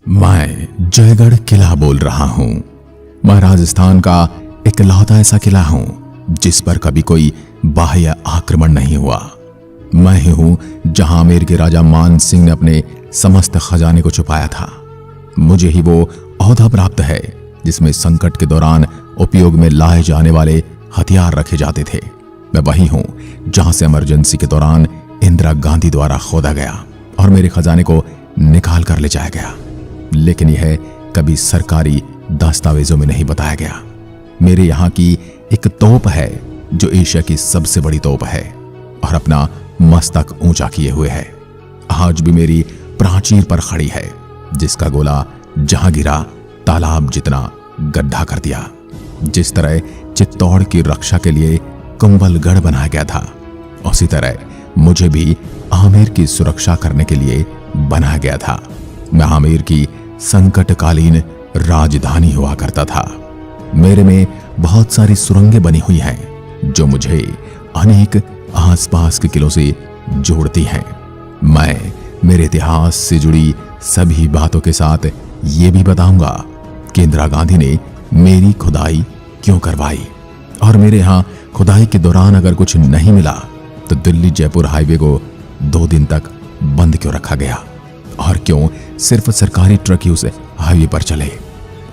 मैं जयगढ़ किला बोल रहा हूं। मैं राजस्थान का इकलौता ऐसा किला हूं जिस पर कभी कोई बाह्य आक्रमण नहीं हुआ। मैं ही हूं जहां आमेर के राजा मान सिंह ने अपने समस्त खजाने को छुपाया था। मुझे ही वो ओहदा प्राप्त है जिसमें संकट के दौरान उपयोग में लाए जाने वाले हथियार रखे जाते थे। मैं वही हूं जहां से इमरजेंसी के दौरान इंदिरा गांधी द्वारा खोदा गया और मेरे खजाने को निकाल कर ले जाया गया, लेकिन यह कभी सरकारी दस्तावेजों में नहीं बताया गया। मेरे यहाँ की एक तोप है जो एशिया की सबसे बड़ी तोप है और अपना मस्तक ऊंचा किए हुए है। आज भी मेरी प्राचीर पर खड़ी है, जिसका गोला जहां गिरा तालाब जितना गड्ढा कर दिया। जिस तरह चित्तौड़ की रक्षा के लिए कुंभलगढ़ बनाया गया था, उसी तरह मुझे भी आमेर की सुरक्षा करने के लिए बनाया गया था। मैं आमेर की संकटकालीन राजधानी हुआ करता था। मेरे में बहुत सारी सुरंगें बनी हुई हैं जो मुझे अनेक आसपास के किलों से जोड़ती हैं। मैं मेरे इतिहास से जुड़ी सभी बातों के साथ ये भी बताऊंगा कि इंदिरा गांधी ने मेरी खुदाई क्यों करवाई और मेरे यहाँ खुदाई के दौरान अगर कुछ नहीं मिला तो दिल्ली जयपुर हाईवे को 2 दिन तक बंद क्यों रखा गया और क्यों सिर्फ सरकारी ट्रक ही उस हाईवे पर चले।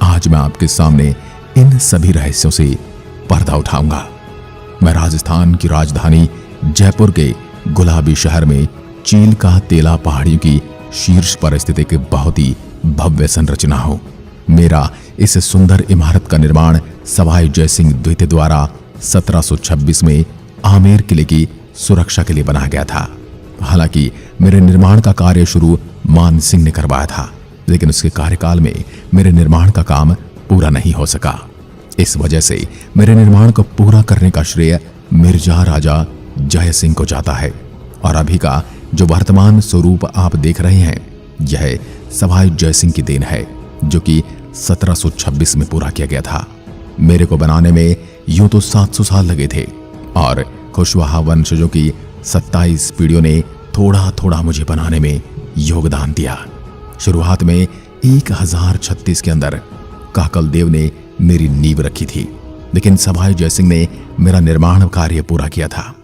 आज मैं आपके सामने इन सभी रहस्यों से पर्दा उठाऊंगा। मैं राजस्थान की राजधानी जयपुर के गुलाबी शहर में चील का तेला पहाड़ियों की शीर्ष पर स्थित एक बहुत ही भव्य संरचना हूं। मेरा इस सुंदर इमारत का निर्माण सवाई जयसिंह द्वितीय द्वारा 1726 में आमेर किले की सुरक्षा के लिए बनाया गया था। हालांकि मेरे निर्माण का कार्य शुरू मान सिंह ने करवाया था, लेकिन उसके कार्यकाल में मेरे निर्माण का काम पूरा नहीं हो सका। इस वजह से मेरे निर्माण को पूरा करने का श्रेय मिर्जा राजा जय सिंह को जाता है और अभी का जो वर्तमान स्वरूप आप देख रहे हैं यह सवाई जय सिंह की देन है, जो कि 1726 में पूरा किया गया था। मेरे को बनाने में यूं तो 700 साल लगे थे और कुशवाहा वंशजों की 27 पीढ़ियों ने थोड़ा थोड़ा मुझे बनाने में योगदान दिया। शुरुआत में 1036 के अंदर काकल देव ने मेरी नींव रखी थी, लेकिन सवाई जयसिंह ने मेरा निर्माण कार्य पूरा किया था।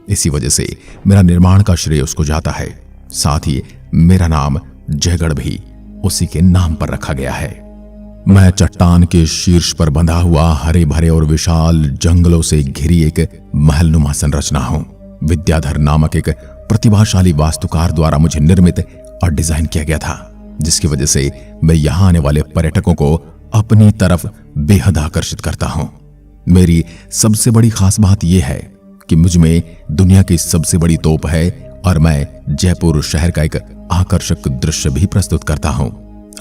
इसी वजह से मेरा निर्माण का श्रेय उसको जाता है। साथ ही मेरा नाम जयगढ़ भी उसी के नाम पर रखा गया है। मैं चट्टान के शीर्ष पर बंधा हुआ हरे भरे और विशाल जंगलों से घिरी एक महलनुमा संरचना हूं। विद्याधर नामक एक प्रतिभाशाली वास्तुकार द्वारा मुझे निर्मित और डिजाइन किया गया था, जिसकी वजह से मैं यहां आने वाले पर्यटकों को अपनी तरफ बेहद आकर्षित करता हूं। मेरी सबसे बड़ी खास बात यह है कि मुझ में दुनिया की सबसे बड़ी तोप है और मैं जयपुर शहर का एक आकर्षक दृश्य भी प्रस्तुत करता हूं।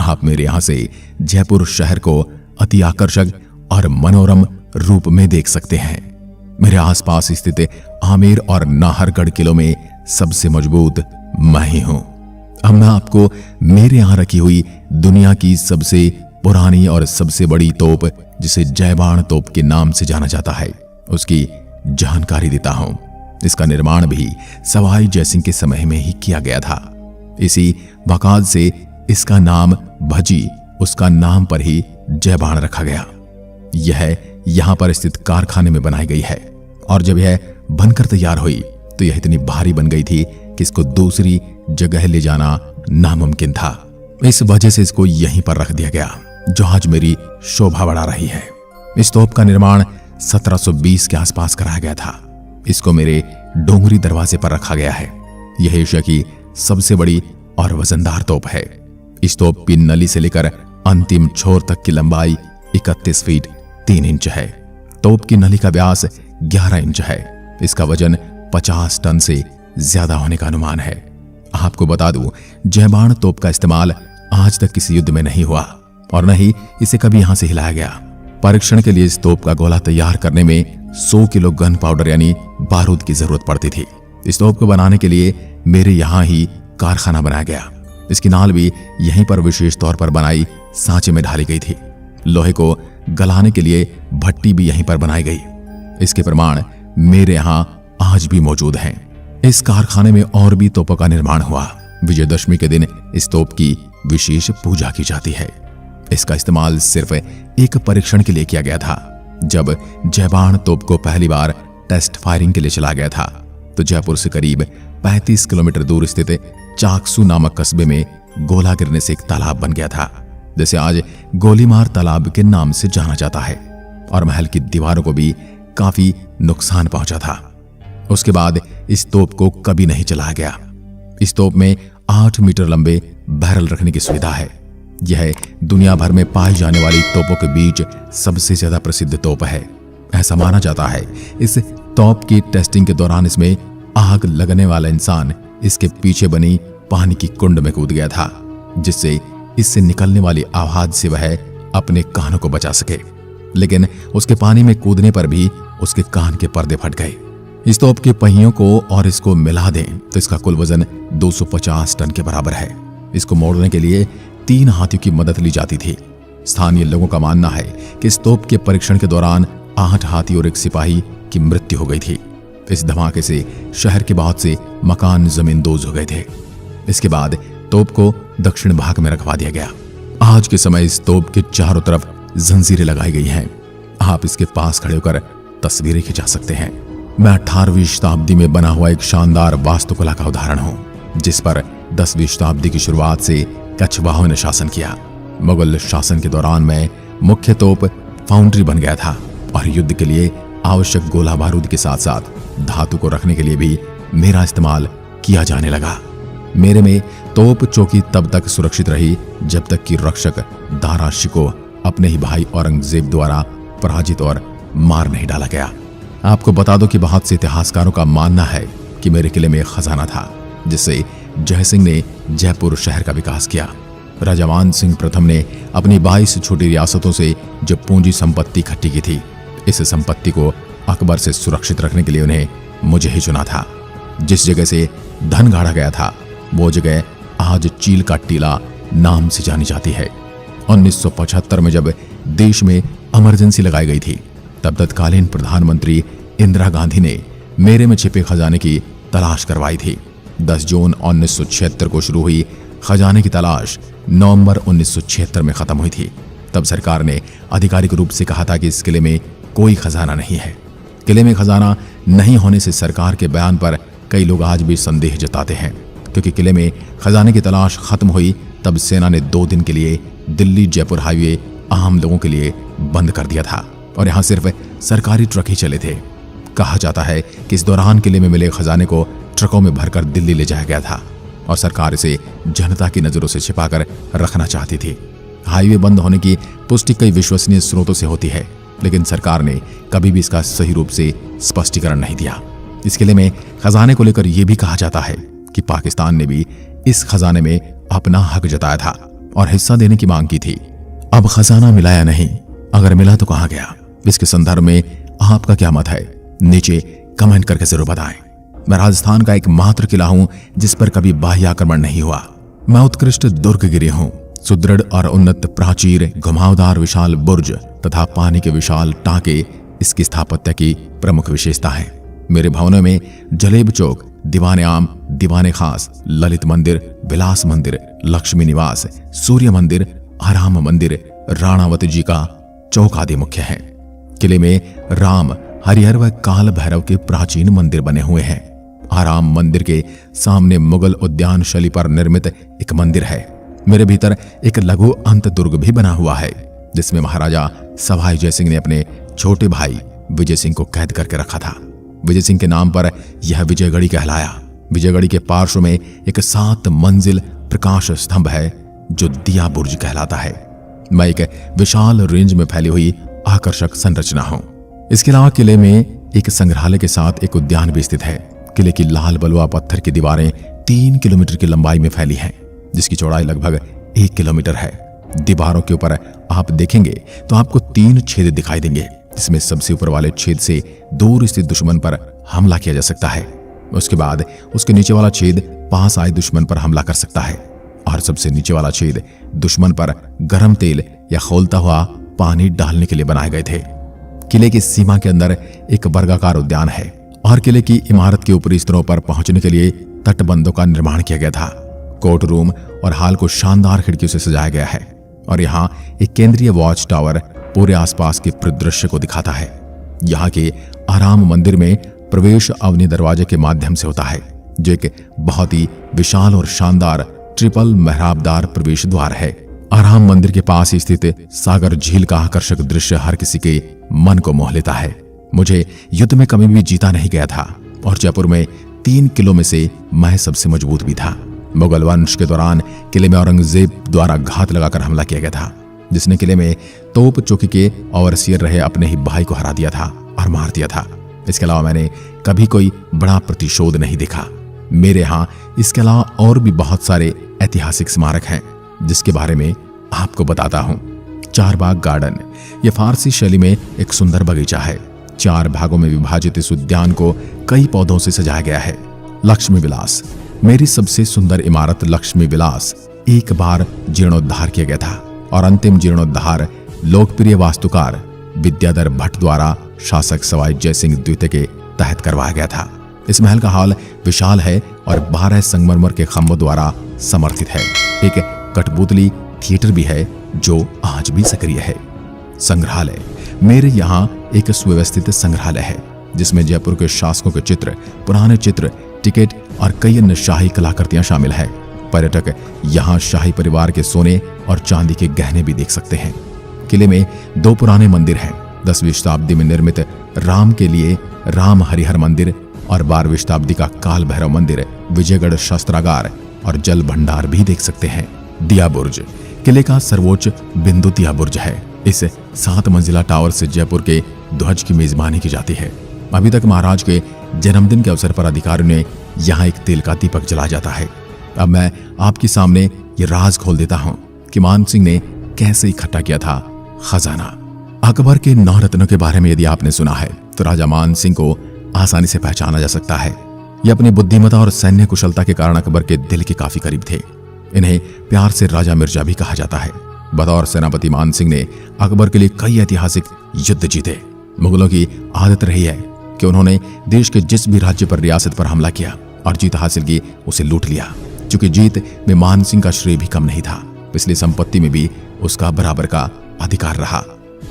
आप मेरे यहां से जयपुर शहर को अति आकर्षक और मनोरम रूप में देख सकते हैं। मेरे आसपास स्थित आमेर और नाहरगढ़ किलों में सबसे मजबूत मैं ही हूं। अब मैं आपको मेरे यहां रखी हुई दुनिया की सबसे पुरानी और सबसे बड़ी तोप, जिसे जयबाण तोप के नाम से जाना जाता है, उसकी जानकारी देता हूं। इसका निर्माण भी सवाई जयसिंह के समय में ही किया गया था। इसी वकालत से इसका नाम भजी, उसका नाम पर ही जयबाण रखा गया। यह यहां पर स्थित कारखाने में बनाई गई है और जब यह बनकर तैयार हुई तो यह इतनी भारी बन गई थी कि इसको दूसरी जगह ले जाना नामुमकिन था। इस वजह से इसको यहीं पर रख दिया गया, जो आज मेरी शोभा बढ़ा रही है। इस तोप का निर्माण 1720 के आसपास कराया गया था। इसको मेरे डोंगरी दरवाजे पर रखा गया है। यह एशिया की सबसे बड़ी और वजनदार तोप है। इस तोप की नली से लेकर अंतिम छोर तक की लंबाई 31 फीट 3 इंच है। तोप की नली का व्यास 11 इंच है। इसका वजन 50 टन से ज्यादा होने का अनुमान है। आपको बता दूं, जयबाण तोप का इस्तेमाल आज तक किसी युद्ध में नहीं हुआ और न ही इसे कभी यहां से हिलाया गया। परीक्षण के लिए इस तोप का गोला तैयार करने में 100 किलो गन पाउडर यानी बारूद की जरूरत पड़ती थी। इस तोप को बनाने के लिए मेरे यहां ही कारखाना बनाया गया। इसकी नाल भी यहीं पर विशेष तौर पर बनाई सांचे में ढाली गई थी। लोहे को गलाने के लिए भट्टी भी यहीं पर बनाई गई। इसके प्रमाण मेरे यहां आज भी मौजूद हैं। इस कारखाने में और भी तोपों का निर्माण हुआ। विजयदशमी के दिन इस तोप की विशेष पूजा की जाती है। इसका इस्तेमाल सिर्फ एक परीक्षण के लिए किया गया था। जब जयबाण तोप को पहली बार टेस्ट फायरिंग के लिए चला गया था तो जयपुर से करीब 35 किलोमीटर दूर स्थित चाकसू नामक कस्बे में गोला गिरने से एक तालाब बन गया था, जिसे आज गोलीमार तालाब के नाम से जाना जाता है, और महल की दीवारों को भी काफी नुकसान पहुंचा था। उसके बाद इस तोप को कभी नहीं चलाया गया। इस तोप में 8 मीटर लंबे बैरल रखने की सुविधा है। यह दुनिया भर में पाई जाने वाली तोपों के बीच सबसे ज्यादा प्रसिद्ध तोप है। ऐसा माना जाता है इस तोप की टेस्टिंग के दौरान इसमें आग लगने वाला इंसान इसके पीछे बनी पानी की कुंड में कूद गया था, जिससे इससे निकलने वाली आवाज से वह अपने कानों को बचा सके। लेकिन उसके पानी में कूदने पर भी उसके कान के पर्दे फट गए। इस तोप के पहियों को और इसको मिला दें तो इसका कुल वजन 250 टन के बराबर है। इसको मोड़ने के लिए 3 हाथियों की मदद ली जाती थी। स्थानीय लोगों का मानना है कि इस तोप के परीक्षण के दौरान 8 हाथी और 1 सिपाही की मृत्यु हो गई थी। इस धमाके से शहर के बहुत से मकान जमींदोज हो गए थे। इसके बाद तोप को दक्षिण भाग में रखवा दिया गया। आज के समय इस तोप के चारों तरफ जंजीरें लगाई गई हैं। आप इसके पास खड़े होकर तस्वीरें खिंचा सकते हैं। मैं 18वीं शताब्दी में बना हुआ एक शानदार वास्तुकला का उदाहरण हूं, जिस पर 10वीं शताब्दी की शुरुआत से कछवाहों ने शासन किया। मुगल शासन के दौरान में मुख्य तोप फाउंड्री बन गया था और युद्ध के लिए आवश्यक गोला बारूद के साथ साथ धातु को रखने के लिए भी मेरा इस्तेमाल किया जाने लगा। मेरे में तोप चौकी तब तक सुरक्षित रही जब तक कि रक्षक दारा शिको अपने ही भाई औरंगजेब द्वारा पराजित और मार नहीं डाला गया। आपको बता दो कि बहुत से इतिहासकारों का मानना है कि मेरे किले में एक खजाना था, जिससे जयसिंह ने जयपुर शहर का विकास किया। राजा मान सिंह प्रथम ने अपनी 22 छोटी रियासतों से जो पूंजी संपत्ति इकट्ठी की थी, इस संपत्ति को अकबर से सुरक्षित रखने के लिए उन्हें मुझे ही चुना था। जिस जगह से धन गाड़ा गया था वो जगह आज चील का टीला नाम से जानी जाती है। 1975 में जब देश में इमरजेंसी लगाई गई थी, तब तत्कालीन प्रधानमंत्री इंदिरा गांधी ने मेरे में छिपे खजाने की तलाश करवाई थी। 10 जून 1976 को शुरू हुई खजाने की तलाश नवंबर 1976 में खत्म हुई थी। तब सरकार ने आधिकारिक रूप से कहा था कि इस किले में कोई खजाना नहीं है। किले में खजाना नहीं होने से सरकार के बयान पर कई लोग आज भी संदेह जताते हैं। क्योंकि किले में खजाने की तलाश खत्म हुई, तब सेना ने 2 दिन के लिए दिल्ली जयपुर हाईवे आम लोगों के लिए बंद कर दिया था और यहाँ सिर्फ सरकारी ट्रक ही चले थे। कहा जाता है कि इस दौरान किले में मिले खजाने को ट्रकों में भरकर दिल्ली ले जाया गया था और सरकार इसे जनता की नजरों से छिपाकर रखना चाहती थी। हाईवे बंद होने की पुष्टि कई विश्वसनीय स्रोतों से होती है, लेकिन सरकार ने कभी भी इसका सही रूप से स्पष्टीकरण नहीं दिया। इस किले में खजाने को लेकर यह भी कहा जाता है कि पाकिस्तान ने भी इस खजाने में अपना हक जताया था और हिस्सा देने की मांग की थी। अब खजाना मिला या नहीं, अगर मिला तो कहां गया, इसके संदर्भ में आपका क्या मत है, नीचे कमेंट करके जरूर बताएं। मैं राजस्थान का एकमात्र किला हूं जिस पर कभी बाह्य आक्रमण नहीं हुआ। मैं उत्कृष्ट दुर्गगिरी हूं। सुदृढ़ और उन्नत प्राचीर, घुमावदार विशाल बुर्ज तथा पानी के विशाल टाके इसकी स्थापत्य की प्रमुख विशेषता है। मेरे भवनों में जलेब चौक, दीवाने आम, दीवाने खास, ललित मंदिर, विलास मंदिर, लक्ष्मी निवास, सूर्य मंदिर, आराम मंदिर, राणावती जी का चौक आदि मुख्य हैं। किले में राम, हरिहर व काल भैरव के प्राचीन मंदिर बने हुए हैं। आराम मंदिर के सामने मुगल उद्यान शैली पर निर्मित एक मंदिर है। मेरे भीतर एक लघु अंत दुर्ग भी बना हुआ है, जिसमें महाराजा सवाई जयसिंह ने अपने छोटे भाई विजय सिंह को कैद करके रखा था। विजय सिंह के नाम पर यह विजयगढ़ी कहलाया। विजयगढ़ी के पार्श्व में एक 7 मंजिल प्रकाश स्तंभ है जो दिया बुर्ज कहलाता है। मैं एक विशाल रेंज में फैली हुई आकर्षक संरचना हूं। इसके अलावा किले में एक संग्रहालय के साथ एक उद्यान भी स्थित है। किले की लाल बलुआ पत्थर की दीवारें 3 किलोमीटर की लंबाई में फैली हैं, जिसकी चौड़ाई लगभग 1 किलोमीटर है। दीवारों के ऊपर आप देखेंगे तो आपको 3 छेद दिखाई देंगे, जिसमें सबसे ऊपर वाले छेद से दूर स्थित दुश्मन पर हमला किया जा सकता है। उसके बाद उसके नीचे वाला छेद पास आए दुश्मन पर हमला कर सकता है और सबसे नीचे वाला छेद दुश्मन पर गर्म तेल या खौलता हुआ पानी डालने के लिए बनाए गए थे। किले की सीमा के अंदर एक वर्गाकार उद्यान है और किले की इमारत के ऊपरी स्तरों पर पहुंचने के लिए तटबंधों का निर्माण किया गया था। कोर्ट रूम और हाल को शानदार खिड़कियों से सजाया गया है और यहाँ एक केंद्रीय वॉच टावर पूरे आसपास के परिदृश्य को दिखाता है। यहाँ के आराम मंदिर में प्रवेश अवनी दरवाजे के माध्यम से होता है, जो एक बहुत ही विशाल और शानदार ट्रिपल मेहराबदार प्रवेश द्वार है। आराम मंदिर के पास ही स्थित सागर झील का आकर्षक दृश्य हर किसी के मन को मोह लेता है। मुझे युद्ध में कभी भी जीता नहीं गया था और जयपुर में 3 किलों में से मैं सबसे मजबूत भी था। मुगल वंश के दौरान किले में औरंगजेब द्वारा घात लगाकर हमला किया गया था, जिसने किले में तोप चौकी के ओवरसियर रहे अपने ही भाई को हरा दिया था और मार दिया था। इसके अलावा मैंने कभी कोई बड़ा प्रतिशोध नहीं देखा। मेरे यहाँ इसके अलावा और भी बहुत सारे ऐतिहासिक स्मारक हैं, जिसके बारे में आपको बताता हूँ। चारबाग गार्डन, यह फारसी शैली में एक सुंदर बगीचा है। 4 भागों में विभाजित इस उद्यान को कई पौधों से सजाया गया है। लक्ष्मी विलास, मेरी सबसे सुंदर इमारत लक्ष्मी विलास एक बार जीर्णोद्धार किया गया था और अंतिम जीर्णोद्धार लोकप्रिय वास्तुकार विद्याधर भट्ट द्वारा शासक सवाई जयसिंह द्वितीय के तहत करवाया गया था। इस महल का हॉल विशाल है और 12 संगमरमर के खंभों द्वारा समर्थित है। एक कठपुतली थिएटर भी है जो आज भी सक्रिय है। संग्रहालय, मेरे यहाँ एक सुव्यवस्थित संग्रहालय है जिसमें जयपुर के शासकों के चित्र, पुराने चित्र, टिकट और कई अन्य शाही कलाकृतियां शामिल है। पर्यटक यहाँ शाही परिवार के सोने और चांदी के गहने भी देख सकते हैं। किले में 2 पुराने मंदिर हैं। 10वीं शताब्दी में निर्मित राम के लिए राम हरिहर मंदिर और 12वीं शताब्दी का काल भैरव मंदिर, विजयगढ़ शस्त्रागार और जल भंडार भी देख सकते हैं। दिया बुर्ज, किले का सर्वोच्च बिंदु दिया बुर्ज है। इस 7 मंजिला टावर से जयपुर के ध्वज की मेजबानी की जाती है। अभी तक महाराज के जन्मदिन के अवसर पर अधिकारियों ने यहाँ एक तेल का दीपक जलाया जाता है। अब मैं आपके सामने ये राज खोल देता हूँ कि मान सिंह ने कैसे इकट्ठा किया था खजाना। अकबर के 9 रत्नों के बारे में यदि आपने सुना है तो राजा मान सिंह को आसानी से पहचाना जा सकता है। ये अपनी बुद्धिमत्ता और सैन्य कुशलता के कारण अकबर के दिल के काफी करीब थे। इन्हें प्यार से राजा मिर्जा भी कहा जाता है। बतौर सेनापति मान सिंह ने अकबर के लिए कई ऐतिहासिक युद्ध जीते। मुगलों की आदत रही है कि उन्होंने देश के जिस भी राज्य पर रियासत पर हमला किया और जीत हासिल की उसे लूट लिया। चूंकि जीत में मान सिंह का श्रेय भी कम नहीं था, इसलिए संपत्ति में भी उसका बराबर का अधिकार रहा।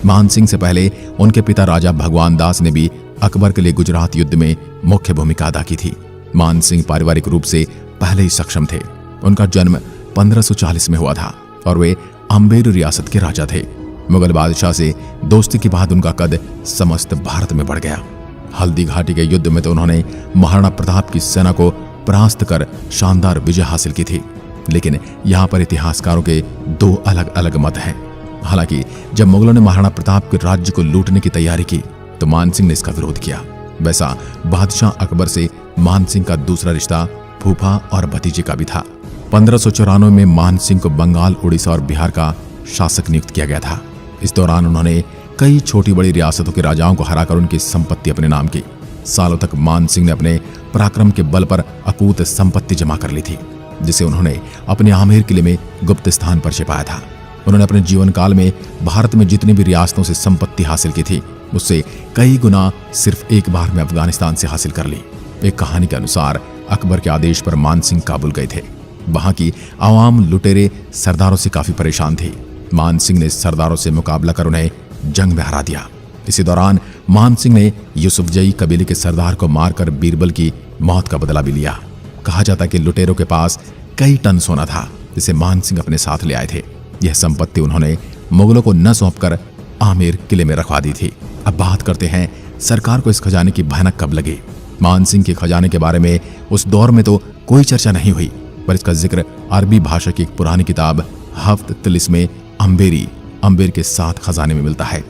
मान सिंह से पहले उनके पिता राजा भगवान दास ने भी अकबर के लिए गुजरात युद्ध में मुख्य भूमिका अदा की थी। मान सिंह पारिवारिक रूप से पहले ही सक्षम थे। उनका जन्म 1540 में हुआ था और वे अम्बेर रियासत के राजा थे। मुगल बादशाह से दोस्ती के बाद उनका कद समस्त भारत में बढ़ गया। हल्दी घाटी के युद्ध में तो उन्होंने महाराणा प्रताप की सेना को परास्त कर शानदार विजय हासिल की थी। लेकिन यहाँ पर इतिहासकारों के 2 अलग अलग मत हैं। हालांकि जब मुगलों ने महाराणा प्रताप के राज्य को लूटने की तैयारी की तो मान सिंह ने इसका विरोध किया। वैसा बादशाह अकबर से मान सिंह का दूसरा रिश्ता फूफा और भतीजे का भी था। 1594 में मान सिंह को बंगाल, उड़ीसा और बिहार का शासक नियुक्त किया गया था। इस दौरान उन्होंने कई छोटी बड़ी रियासतों के राजाओं को हराकर उनकी संपत्ति अपने नाम की। सालों तक मान सिंह ने अपने पराक्रम के बल पर अकूत संपत्ति जमा कर ली थी, जिसे उन्होंने अपने आमेर किले में गुप्त स्थान पर छिपाया था। उन्होंने अपने जीवन काल में भारत में जितनी भी रियासतों से संपत्ति हासिल की थी उससे कई गुना सिर्फ एक बार में अफगानिस्तान से हासिल कर ली। एक कहानी के अनुसार अकबर के आदेश पर मान सिंह काबुल गए थे। वहां की आवाम लुटेरे सरदारों से काफी परेशान थी। मान सिंह ने सरदारों से मुकाबला कर उन्हें जंग में हरा दिया। इसी दौरान मान सिंह ने यूसुफजई कबीले के सरदार को मारकर बीरबल की मौत का बदला भी लिया। कहा जाता कि लुटेरों के पास कई टन सोना था जिसे मान सिंह अपने साथ ले आए थे। यह संपत्ति उन्होंने मुगलों को न सौंपकर आमेर किले में रखवा दी थी। अब बात करते हैं सरकार को इस खजाने की भयानक कब लगी। मान सिंह के खजाने के बारे में उस दौर में तो कोई चर्चा नहीं हुई, पर इसका जिक्र अरबी भाषा की एक पुरानी किताब हफ्त तिलिस्मे अम्बेर के 7 खजाने में मिलता है।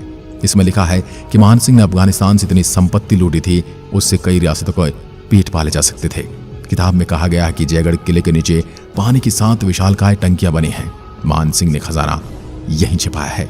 इसमें लिखा है कि मान सिंह ने अफगानिस्तान से इतनी संपत्ति लूटी थी उससे कई रियासतों को पेट पाले जा सकते थे। किताब में कहा गया है कि जयगढ़ किले के नीचे पानी की 7 विशालकाय टंकियां बनी हैं। मान सिंह ने खजाना यहीं छिपाया है।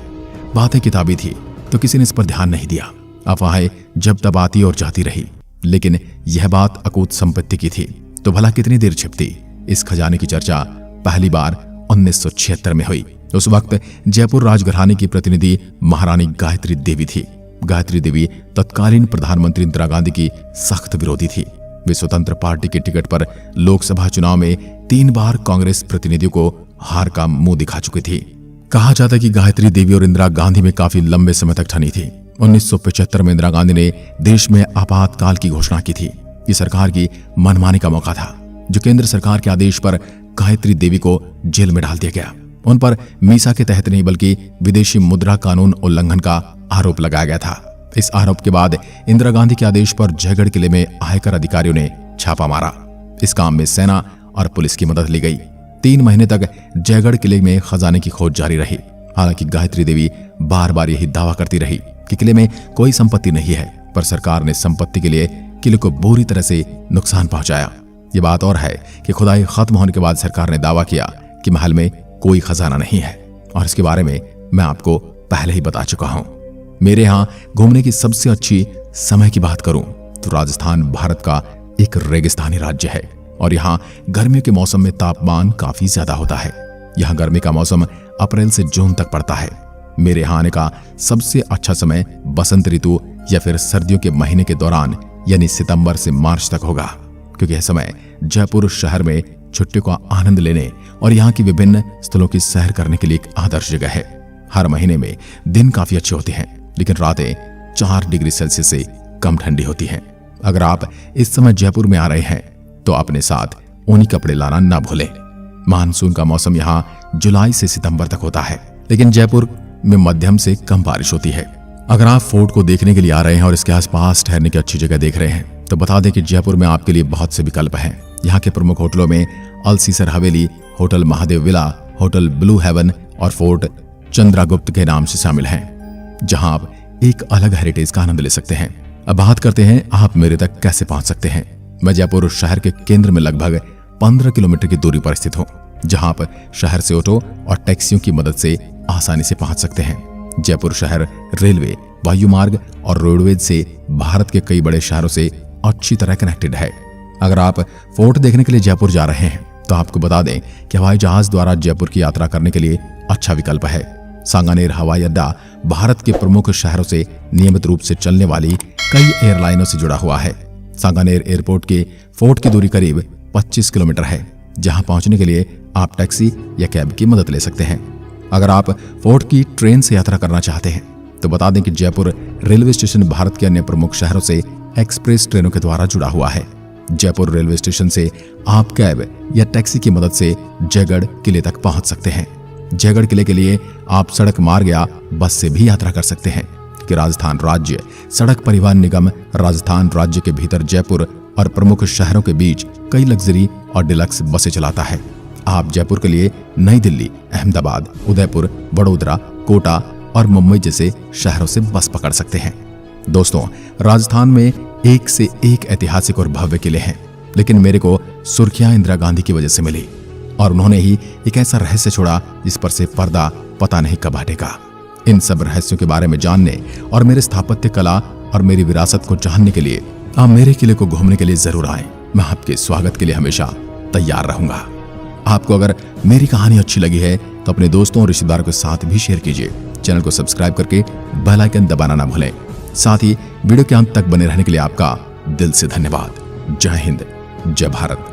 बातें किताबी थी तो किसी ने इस पर ध्यान नहीं दिया। अफवाहें जब तब आती और जाती रही, लेकिन यह बात अकूत संपत्ति की थी तो भला कितनी देर छिपती। इस खजाने की चर्चा पहली बार 1976 में हुई। उस वक्त जयपुर राजघराने की प्रतिनिधि महारानी गायत्री देवी थी। गायत्री देवी तत्कालीन प्रधानमंत्री इंदिरा गांधी की सख्त विरोधी थी। वे स्वतंत्र पार्टी के टिकट पर लोकसभा चुनाव में 3 बार कांग्रेस प्रतिनिधियों को हार का मुंह दिखा चुकी थी। कहा जाता है कि गायत्री देवी और इंदिरा गांधी में काफी लंबे समय तक ठनी थी। 1975 में इंदिरा गांधी ने देश में आपातकाल की घोषणा की थी। ये सरकार की मनमानी का मौका था, जो केंद्र सरकार के आदेश पर गायत्री देवी को जेल में डाल दिया गया। उन पर मीसा के तहत नहीं बल्कि विदेशी मुद्रा कानून उल्लंघन का आरोप लगाया गया था। इस आरोप के बाद इंदिरा गांधी के आदेश पर जयगढ़ किले में आयकर अधिकारियों ने छापा मारा। इस काम में सेना और पुलिस की मदद ली गई। 3 महीने तक जयगढ़ किले में खजाने की खोज जारी रही। हालांकि गायत्री देवी बार बार यही दावा करती रही कि किले में कोई संपत्ति नहीं है, पर सरकार ने संपत्ति के लिए किले को बुरी तरह से नुकसान पहुंचाया। ये बात और है कि खुदाई खत्म होने के बाद सरकार ने दावा किया कि महल में कोई खजाना नहीं है, और इसके बारे में मैं आपको पहले ही बता चुका हूं। मेरे यहाँ घूमने की सबसे अच्छी समय की बात करूं तो राजस्थान भारत का एक रेगिस्तानी राज्य है, और यहाँ गर्मियों के मौसम में तापमान काफी ज्यादा होता है। यहाँ गर्मी का मौसम अप्रैल से जून तक पड़ता है। मेरे यहाँ आने का सबसे अच्छा समय बसंत ऋतु या फिर सर्दियों के महीने के दौरान यानी सितंबर से मार्च तक होगा, क्योंकि यह समय जयपुर शहर में छुट्टियों का आनंद लेने और यहाँ की विभिन्न स्थलों की सैर करने के लिए एक आदर्श जगह है। हर महीने में दिन काफी अच्छे होते हैं, लेकिन रातें 4 डिग्री सेल्सियस से कम ठंडी होती हैं। अगर आप इस समय जयपुर में आ रहे हैं तो अपने साथ ऊनी कपड़े लाना ना भूलें। मानसून का मौसम यहाँ जुलाई से सितंबर तक होता है, लेकिन जयपुर में मध्यम से कम बारिश होती है। अगर आप फोर्ट को देखने के लिए आ रहे हैं और इसके आसपास ठहरने की अच्छी जगह देख रहे हैं तो बता दें कि जयपुर में आपके लिए बहुत से विकल्प हैं। यहाँ के प्रमुख होटलों में Alsisar Haveli, hotel Mahadev Villa, hotel Blue Heaven और फोर्ट चंद्रगुप्त के नाम से शामिल हैं, जहां आप एक अलग हेरिटेज का आनंद ले सकते हैं। अब बात करते हैं आप मेरे तक कैसे पहुंच सकते हैं। मैं जयपुर शहर के केंद्र में लगभग 15 किलोमीटर की दूरी पर स्थित हूं, जहां आप शहर से ऑटो और टैक्सियों की मदद से आसानी से पहुंच सकते हैं। जयपुर शहर रेलवे, वायु मार्ग और रोडवेज से भारत के कई बड़े शहरों से अच्छी तरह कनेक्टेड है। अगर आप फोर्ट देखने के लिए जयपुर जा रहे हैं तो आपको बता दें कि हवाई जहाज द्वारा जयपुर की यात्रा करने के लिए अच्छा विकल्प है। सांगानेर हवाई अड्डा भारत के प्रमुख शहरों से नियमित रूप से चलने वाली कई एयरलाइनों से जुड़ा हुआ है। सांगानेर एयरपोर्ट के फोर्ट की दूरी करीब 25 किलोमीटर है, जहां पहुंचने के लिए आप टैक्सी या कैब की मदद ले सकते हैं। अगर आप फोर्ट की ट्रेन से यात्रा करना चाहते हैं तो बता दें कि जयपुर रेलवे स्टेशन भारत के अन्य प्रमुख शहरों से एक्सप्रेस ट्रेनों के द्वारा जुड़ा हुआ है। जयपुर रेलवे स्टेशन से आप कैब या टैक्सी की मदद से जयगढ़ किले तक पहुंच सकते हैं। जयगढ़ किले के लिए आप सड़क मार्ग या बस से भी यात्रा कर सकते हैं कि राजस्थान राज्य सड़क परिवहन निगम राजस्थान राज्य के भीतर जयपुर और प्रमुख शहरों के बीच कई लग्जरी और डिलक्स बसें चलाता है। आप जयपुर के लिए नई दिल्ली, अहमदाबाद, उदयपुर, वडोदरा, कोटा और मुंबई जैसे शहरों से बस पकड़ सकते हैं। दोस्तों, राजस्थान में एक से एक ऐतिहासिक और भव्य किले हैं, लेकिन मेरे को सुर्खियां इंदिरा गांधी की वजह से मिली, और उन्होंने ही एक ऐसा रहस्य छोड़ा जिस पर से पर्दा पता नहीं कब हटेगा। इन सब रहस्यों के बारे में जानने और मेरे स्थापत्य कला और मेरी विरासत को जानने के लिए आप मेरे किले को घूमने के लिए जरूर आएं। मैं आपके स्वागत के लिए हमेशा तैयार रहूंगा। आपको अगर मेरी कहानी अच्छी लगी है तो अपने दोस्तों और रिश्तेदारों के साथ भी शेयर कीजिए। चैनल को सब्सक्राइब करके बेल आइकन दबाना ना भूलें। साथ ही वीडियो के अंत तक बने रहने के लिए आपका दिल से धन्यवाद। जय हिंद, जय भारत।